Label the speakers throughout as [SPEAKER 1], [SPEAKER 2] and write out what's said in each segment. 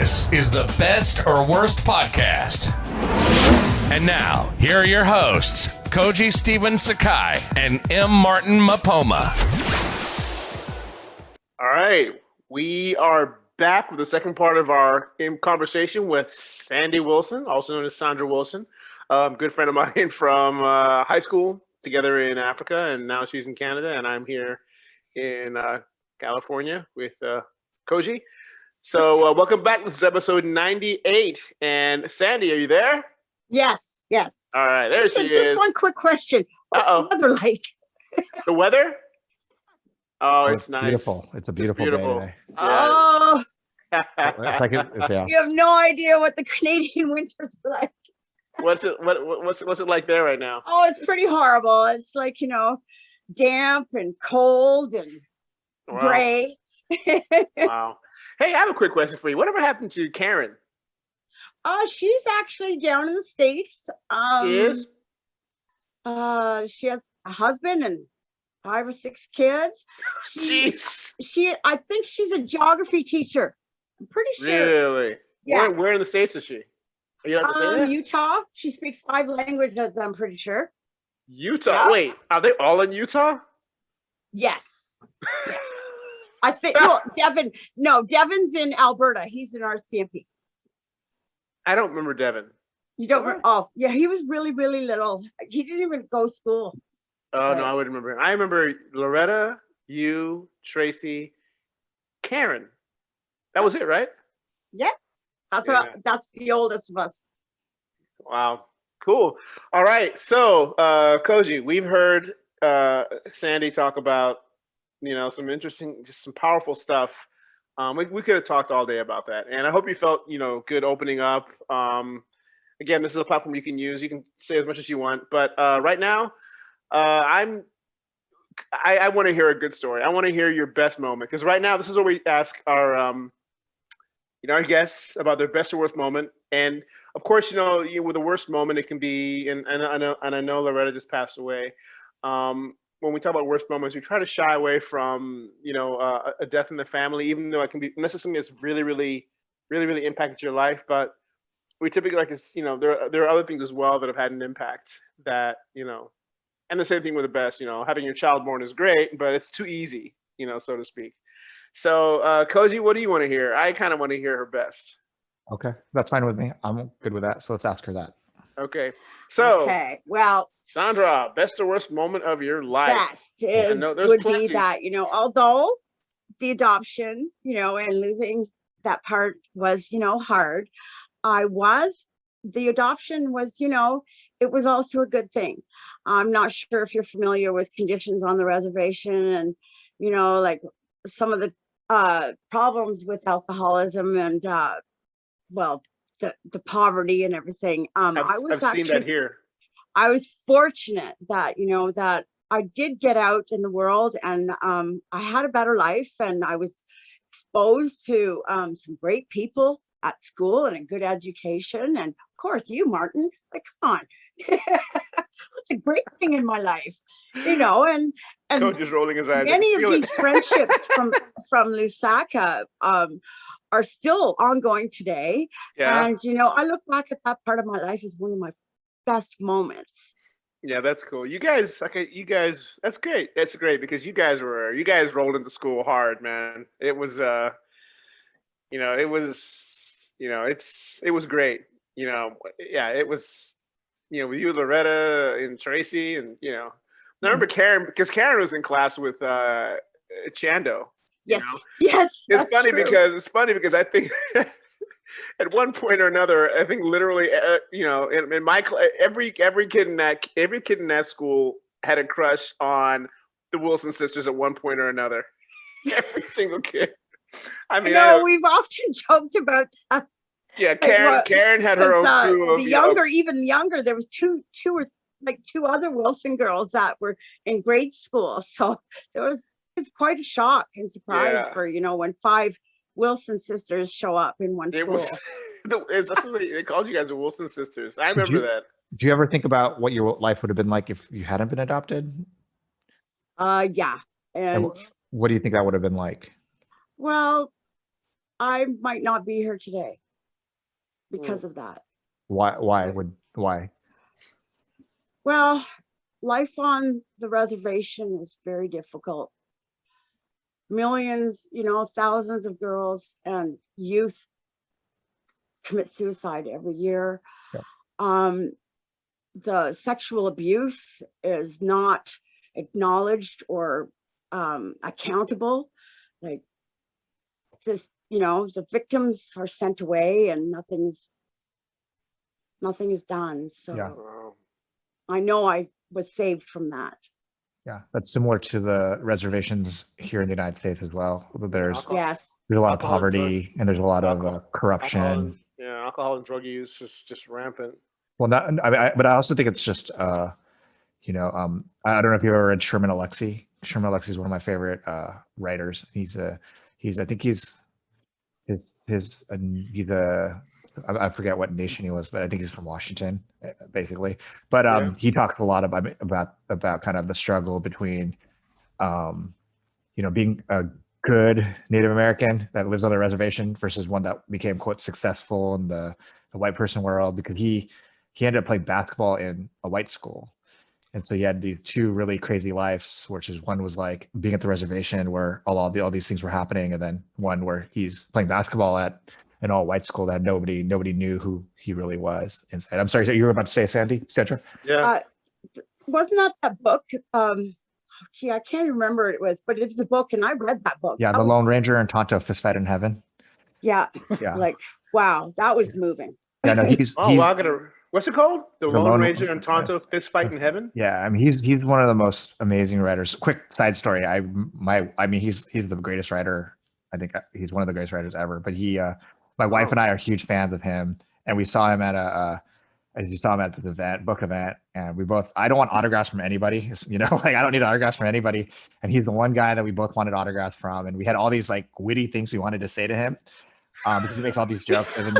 [SPEAKER 1] This is the Best or Worst podcast. And now, here are your hosts, Koji Stephen Sakai and M. Martin Mapoma.
[SPEAKER 2] All right, we are back with the second part of our conversation with Sandy Wilson, also known as Sandra Wilson, a good friend of mine from high school, together in Africa, and now she's in Canada, and I'm here in California with Koji. So welcome back. This is episode 98. And Sandy, are you there?
[SPEAKER 3] Yes.
[SPEAKER 2] All right, there she is.
[SPEAKER 3] Just one quick question. What's the weather like?
[SPEAKER 2] The weather? Oh, it's nice.
[SPEAKER 4] Beautiful. It's a beautiful day today.
[SPEAKER 3] Oh,
[SPEAKER 4] Yeah.
[SPEAKER 3] you have no idea what the Canadian winters are like.
[SPEAKER 2] What's it like there right now?
[SPEAKER 3] Oh, it's pretty horrible. It's like, damp and cold and gray.
[SPEAKER 2] Wow. Hey, I have a quick question for you. Whatever happened to Karen?
[SPEAKER 3] She's actually down in the States.
[SPEAKER 2] She is?
[SPEAKER 3] She has a husband and 5 or 6 kids. I think she's a geography teacher. I'm pretty sure.
[SPEAKER 2] Really?
[SPEAKER 3] Yeah.
[SPEAKER 2] Where in the States is she? Are you allowed to say that?
[SPEAKER 3] Utah. She speaks 5 languages, I'm pretty sure.
[SPEAKER 2] Utah?
[SPEAKER 3] Yeah.
[SPEAKER 2] Wait, are they all in Utah?
[SPEAKER 3] Yes. I think, Devin's in Alberta. He's in RCMP.
[SPEAKER 2] I don't remember Devin.
[SPEAKER 3] You don't remember? Oh, yeah, he was really, really little. He didn't even go to school.
[SPEAKER 2] Oh, no, I wouldn't remember. I remember Loretta, you, Tracy, Karen. That was it, right?
[SPEAKER 3] Yeah. That's the oldest of us.
[SPEAKER 2] Wow. Cool. All right. So, Koji, we've heard Sandy talk about, some interesting, just some powerful stuff. We could have talked all day about that. And I hope you felt, good opening up. Again, this is a platform you can use. You can say as much as you want. But right now, I want to hear a good story. I want to hear your best moment. Because right now, this is where we ask our guests about their best or worst moment. And of course, with the worst moment, it can be, and I know Loretta just passed away. When we talk about worst moments, we try to shy away from, a death in the family, even though it can be something that's really, really, really, really impacted your life. But we typically there are other things as well that have had an impact that, and the same thing with the best, having your child born is great, but it's too easy, so to speak. So, Koji, what do you want to hear? I kind of want to hear her best.
[SPEAKER 4] Okay, that's fine with me. I'm good with that. So let's ask her that.
[SPEAKER 2] Okay. So,
[SPEAKER 3] well,
[SPEAKER 2] Sandra, best or worst moment of your life?
[SPEAKER 3] Best would be that, although the adoption, and losing that part was, hard. The adoption was, it was also a good thing. I'm not sure if you're familiar with conditions on the reservation and, like some of the problems with alcoholism and, the poverty and everything. I've
[SPEAKER 2] seen that here.
[SPEAKER 3] I was fortunate that, that I did get out in the world and I had a better life and I was exposed to some great people at school and a good education. And of course, you, Martin, like, come on. That's a great thing in my life, and
[SPEAKER 2] Coach is rolling his eyes.
[SPEAKER 3] Many of these friendships from Lusaka are still ongoing today. Yeah. And, I look back at that part of my life as one of my best moments.
[SPEAKER 2] Yeah, that's cool. You guys, that's great. That's great because you guys rolled into school hard, man. It was, it was great. It was, with you, Loretta and Tracy and, I remember Karen, because Karen was in class with Chando.
[SPEAKER 3] Yes. Yes.
[SPEAKER 2] It's funny because I think at one point or another, I think literally, in my class, every kid in that school had a crush on the Wilson sisters at one point or another. Every single kid. I mean,
[SPEAKER 3] we've often joked about that.
[SPEAKER 2] Yeah, Karen had her own crew.
[SPEAKER 3] Even younger, there was two other Wilson girls that were in grade school. So it's quite a shock and surprise for, when 5 Wilson sisters show up in one school.
[SPEAKER 2] They called you guys the Wilson sisters. I remember that.
[SPEAKER 4] Do you ever think about what your life would have been like if you hadn't been adopted?
[SPEAKER 3] Yeah. And
[SPEAKER 4] what do you think that would have been like?
[SPEAKER 3] Well, I might not be here today because of that.
[SPEAKER 4] Why?
[SPEAKER 3] Well, life on the reservation is very difficult. Millions, thousands of girls and youth commit suicide every year.
[SPEAKER 4] Yeah.
[SPEAKER 3] The sexual abuse is not acknowledged or accountable. Like, just, the victims are sent away and nothing is done. So
[SPEAKER 4] Yeah.
[SPEAKER 3] I know I was saved from that.
[SPEAKER 4] Yeah, that's similar to the reservations here in the United States as well. There's
[SPEAKER 3] Yes.
[SPEAKER 4] a lot of poverty and there's a lot of corruption.
[SPEAKER 2] Alcohol and drug use is just rampant.
[SPEAKER 4] Well, but I also think it's just, I don't know if you ever read Sherman Alexie. Sherman Alexie is one of my favorite writers. I forget what nation he was, but I think he's from Washington, basically. But he talks a lot about kind of the struggle between, being a good Native American that lives on a reservation versus one that became, quote, successful in the white person world, because he ended up playing basketball in a white school. And so he had these two really crazy lives, which is one was like being at the reservation where all these things were happening, and then one where he's playing basketball at an all white school that nobody knew who he really was inside. I'm sorry, you were about to say, Sandra?
[SPEAKER 2] Yeah.
[SPEAKER 3] Wasn't that book? I can't remember what it was, but it's a book, and I read that book.
[SPEAKER 4] Yeah, The Lone Ranger and Tonto Fist Fight in Heaven.
[SPEAKER 3] Yeah. Like, wow, that was moving.
[SPEAKER 4] Yeah, no,
[SPEAKER 2] what's it called? The Lone Ranger and Tonto Fist Fight in Heaven?
[SPEAKER 4] Yeah, I mean, he's one of the most amazing writers. Quick side story. He's the greatest writer. I think he's one of the greatest writers ever. But my wife and I are huge fans of him, and we saw him at this book event, and I don't want autographs from anybody, like I don't need autographs from anybody. And he's the one guy that we both wanted autographs from. And we had all these like witty things we wanted to say to him, because he makes all these jokes. And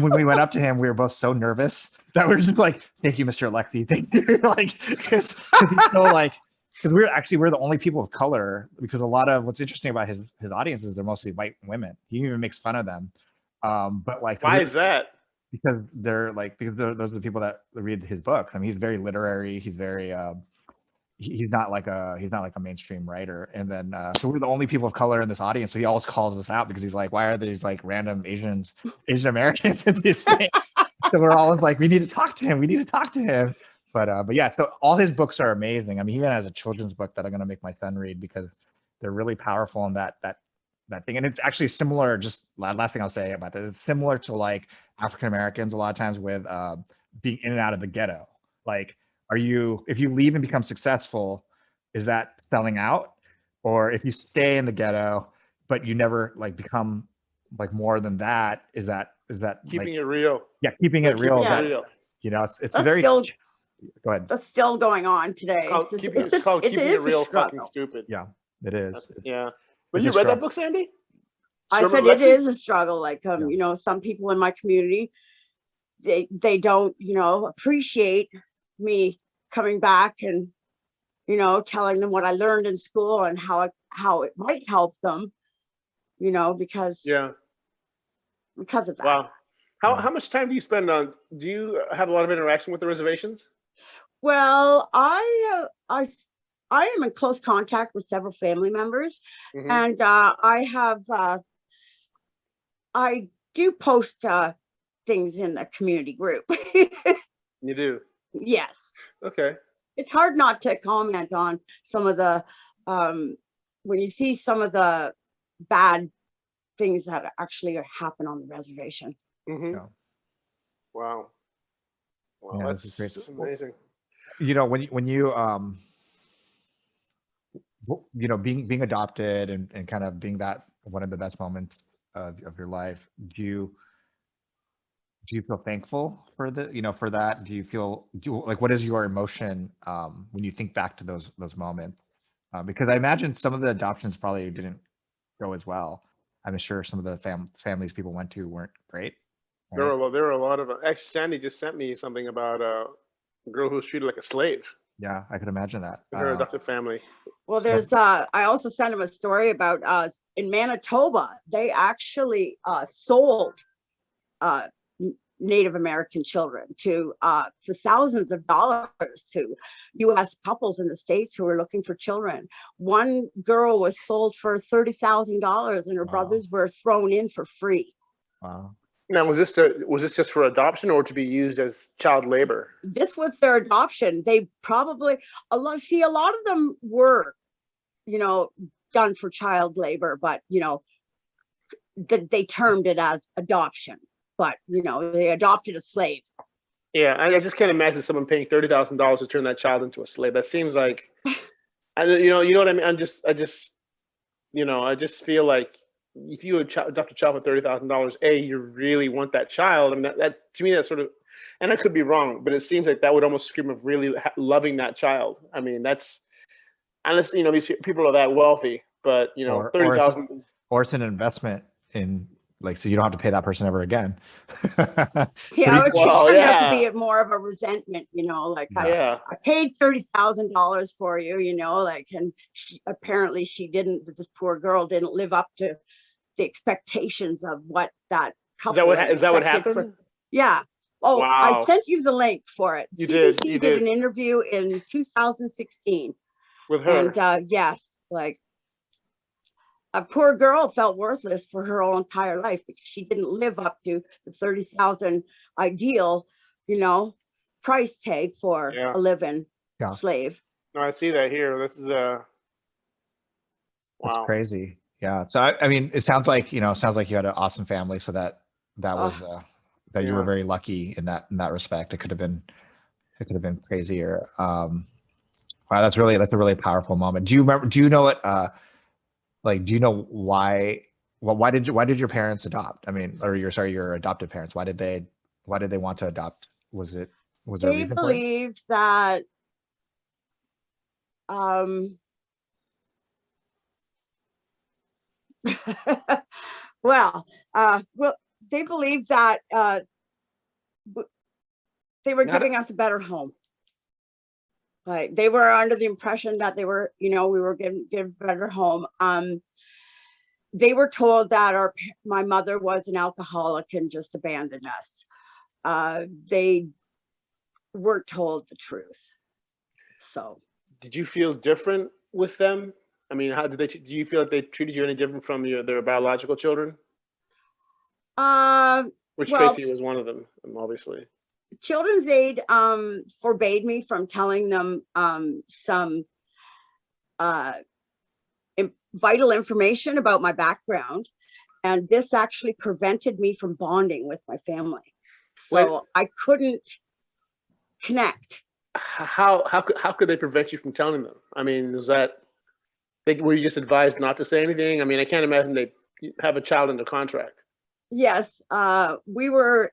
[SPEAKER 4] when we went up to him, we were both so nervous that we were just like, "Thank you, Mr. Alexie. Thank you." Like, because he's so like, because we're the only people of color, because a lot of what's interesting about his audience is they're mostly white women. He even makes fun of them. But like,
[SPEAKER 2] why is that?
[SPEAKER 4] Because those are the people that read his books. I mean, he's very literary. He's very he's not like a mainstream writer. And then so we're the only people of color in this audience. So he always calls us out because he's like, why are these like random Asian Americans in this thing? So we're always like, we need to talk to him. But yeah, so all his books are amazing. I mean, he even has a children's book that I'm going to make my son read because they're really powerful in that thing. And it's actually similar, just last thing I'll say about this, it's similar to like African Americans a lot of times with being in and out of the ghetto. Like, if you leave and become successful, is that selling out? Or if you stay in the ghetto, but you never like become like more than that, is that
[SPEAKER 2] keeping
[SPEAKER 4] like,
[SPEAKER 2] it real?
[SPEAKER 4] Yeah, keeping it real. It's very
[SPEAKER 3] still,
[SPEAKER 4] go ahead.
[SPEAKER 3] That's still going on today.
[SPEAKER 2] It's called keeping it real fucking stupid.
[SPEAKER 4] Yeah, it is.
[SPEAKER 2] Yeah. But you read that book, Sandy?
[SPEAKER 3] I said it is a struggle. Like, some people in my community, they don't, appreciate me coming back and, telling them what I learned in school and how it might help them, because of that. Wow.
[SPEAKER 2] How much time do you spend do you have a lot of interaction with the reservations?
[SPEAKER 3] Well, I am in close contact with several family members, and I do post things in the community group.
[SPEAKER 2] You do?
[SPEAKER 3] Yes.
[SPEAKER 2] Okay.
[SPEAKER 3] It's hard not to comment on some of the when you see some of the bad things that actually happen on the reservation.
[SPEAKER 2] Yeah. Wow.
[SPEAKER 4] Yeah,
[SPEAKER 2] that's amazing.
[SPEAKER 4] When you being adopted and kind of being that one of the best moments of your life, do you feel thankful for for that? What is your emotion when you think back to those moments? Because I imagine some of the adoptions probably didn't go as well. I'm sure some of the families people went to weren't great.
[SPEAKER 2] Right? There were a lot of actually. Sandy just sent me something about a girl who was treated like a slave.
[SPEAKER 4] Yeah, I could imagine that.
[SPEAKER 2] Her adopted family.
[SPEAKER 3] Well, there's I also sent him a story about in Manitoba, they actually sold Native American children to for thousands of dollars to U.S. couples in the States who were looking for children. One girl was sold for $30,000, and her brothers were thrown in for free.
[SPEAKER 4] Wow.
[SPEAKER 2] Now, was this just for adoption or to be used as child labor?
[SPEAKER 3] This was their adoption. They probably a lot of them were, done for child labor, but they termed it as adoption. But they adopted a slave.
[SPEAKER 2] Yeah, I just can't imagine someone paying $30,000 to turn that child into a slave. That seems like, you know what I mean. I just feel like if you adopt a child for $30,000, you really want that child. I mean, that to me, that's sort of, and I could be wrong, but it seems like that would almost scream of really loving that child. I mean, that's unless these people are that wealthy, but 30,000,
[SPEAKER 4] or it's an investment in. Like, so you don't have to pay that person ever again.
[SPEAKER 3] Yeah, it turned out to be more of a resentment, I paid $30,000 for you, and apparently this poor girl didn't live up to the expectations of what that couple
[SPEAKER 2] is that what happened?
[SPEAKER 3] Yeah. Oh,
[SPEAKER 2] wow.
[SPEAKER 3] I sent you the link for it.
[SPEAKER 2] You
[SPEAKER 3] CBC did an interview in 2016
[SPEAKER 2] with her.
[SPEAKER 3] And yes, a poor girl felt worthless for her whole entire life because she didn't live up to the 30,000 ideal, price tag for a living slave.
[SPEAKER 2] No, I see that here. This is wow.
[SPEAKER 4] That's crazy. Yeah. So I mean, it sounds like you had an awesome family. So that was you were very lucky in that respect. It could have been crazier. Wow, that's a really powerful moment. Do you know what? Do you know why did your parents adopt? I mean, or your adoptive parents, why did they want to adopt? Was there a reason for it?
[SPEAKER 3] They believed that they believed that they were giving us a better home. Like they were under the impression that they were, we were given a better home. They were told that my mother was an alcoholic and just abandoned us. They weren't told the truth. So, did
[SPEAKER 2] you feel different with them? I mean, do you feel like they treated you any different from their biological children? Which Tracy was one of them, obviously.
[SPEAKER 3] Children's Aid forbade me from telling them some vital information about my background, and this actually prevented me from bonding with my family. So I couldn't connect.
[SPEAKER 2] How could they prevent you from telling them? I mean, were you just advised not to say anything? I mean, I can't imagine they have a child under contract.
[SPEAKER 3] Yes, we were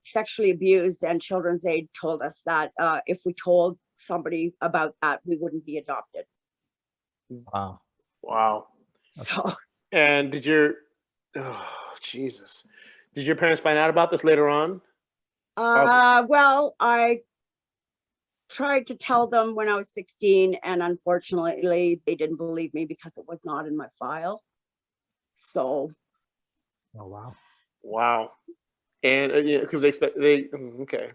[SPEAKER 3] sexually abused, and Children's Aid told us that if we told somebody about that, we wouldn't be adopted.
[SPEAKER 2] Wow.
[SPEAKER 3] So,
[SPEAKER 2] and did your parents find out about this later on?
[SPEAKER 3] Well, I tried to tell them when I was 16, and unfortunately they didn't believe me because it was not in my file. So.
[SPEAKER 4] Oh,
[SPEAKER 2] wow. And because okay.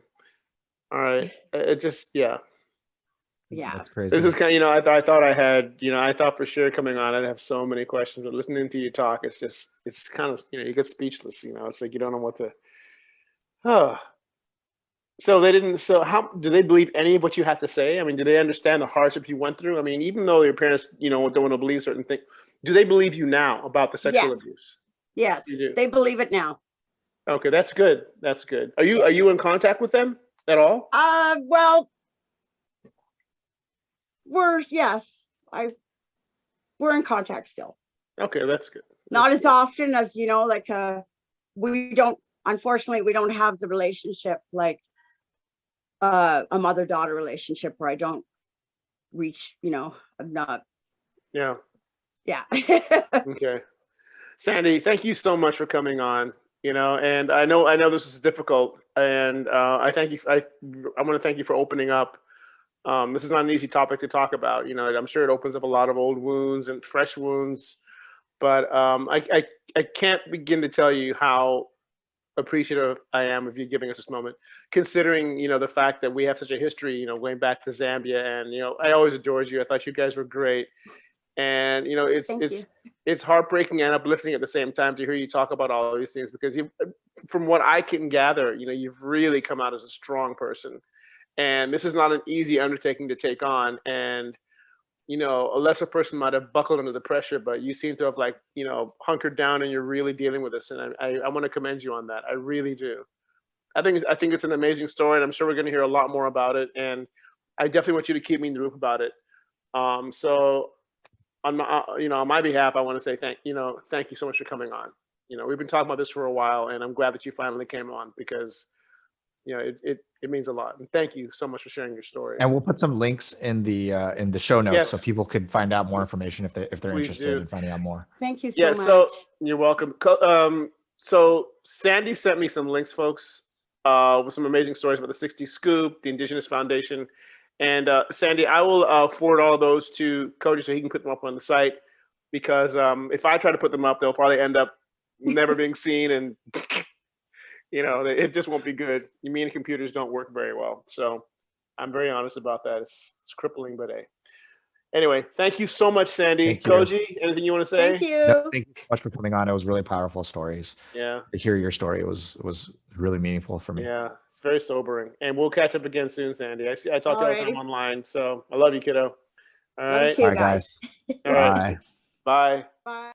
[SPEAKER 2] All right. It just,
[SPEAKER 4] that's crazy.
[SPEAKER 2] This is kind of, I thought I had, I thought for sure coming on I'd have so many questions, but listening to you talk, it's kind of, you get speechless, it's like you don't know what to. So how do they believe any of what you have to say? I mean, do they understand the hardship you went through? I mean, even though your parents, don't want to believe certain things, do they believe you now about the sexual abuse?
[SPEAKER 3] Yes,
[SPEAKER 2] you do.
[SPEAKER 3] They believe it now.
[SPEAKER 2] Okay, that's good. That's good. Are you in contact with them at all?
[SPEAKER 3] Well, we're in contact still.
[SPEAKER 2] Okay, that's good.
[SPEAKER 3] Not as often as we don't. Unfortunately, we don't have the relationship like a mother-daughter relationship where I don't reach. I'm not.
[SPEAKER 2] Yeah.
[SPEAKER 3] Yeah.
[SPEAKER 2] Okay, Sandy, thank you so much for coming on. And I know this is difficult, and I thank you. I want to thank you for opening up. This is not an easy topic to talk about. I'm sure it opens up a lot of old wounds and fresh wounds. But I can't begin to tell you how appreciative I am of you giving us this moment, considering, the fact that we have such a history, going back to Zambia, and, I always adored you. I thought you guys were great. And,
[SPEAKER 3] Thank you.
[SPEAKER 2] it's heartbreaking and uplifting at the same time to hear you talk about all of these things, because from what I can gather, you've really come out as a strong person. And this is not an easy undertaking to take on. And, a lesser person might have buckled under the pressure, but you seem to have hunkered down, and you're really dealing with this. And I want to commend you on that. I really do. I think it's an amazing story, and I'm sure we're going to hear a lot more about it. And I definitely want you to keep me in the loop about it. So on my behalf, I want to say thank you so much for coming on. We've been talking about this for a while, and I'm glad that you finally came on, because it means a lot. And thank you so much for sharing your story.
[SPEAKER 4] And we'll put some links in the show notes,
[SPEAKER 2] Yes.
[SPEAKER 4] so people could find out more information if they're
[SPEAKER 2] Please
[SPEAKER 4] interested
[SPEAKER 2] do.
[SPEAKER 4] in finding out more.
[SPEAKER 3] Thank you so much.
[SPEAKER 2] So you're welcome. So Sandy sent me some links, folks, with some amazing stories about the 60s Scoop, the Indigenous Foundation. And Sandy, I will forward all those to Koji so he can put them up on the site, because if I try to put them up, they'll probably end up never being seen, and it just won't be good. Me and computers don't work very well, so I'm very honest about that. It's crippling, but hey. Anyway, thank you so much, Sandy.
[SPEAKER 4] Thank you.
[SPEAKER 2] Koji, anything you want to say?
[SPEAKER 3] Thank you.
[SPEAKER 4] No, thank you so much for coming on. It was really powerful stories.
[SPEAKER 2] Yeah.
[SPEAKER 4] To hear your story was really meaningful for me.
[SPEAKER 2] Yeah, it's very sobering. And we'll catch up again soon, Sandy. I talked to you all the time
[SPEAKER 3] Alrighty.
[SPEAKER 2] online, so I love you, kiddo. All
[SPEAKER 3] Love you
[SPEAKER 2] right.
[SPEAKER 3] too,
[SPEAKER 4] All right,
[SPEAKER 3] guys.
[SPEAKER 4] guys.
[SPEAKER 2] All right.
[SPEAKER 4] Bye.
[SPEAKER 2] Bye.
[SPEAKER 3] Bye.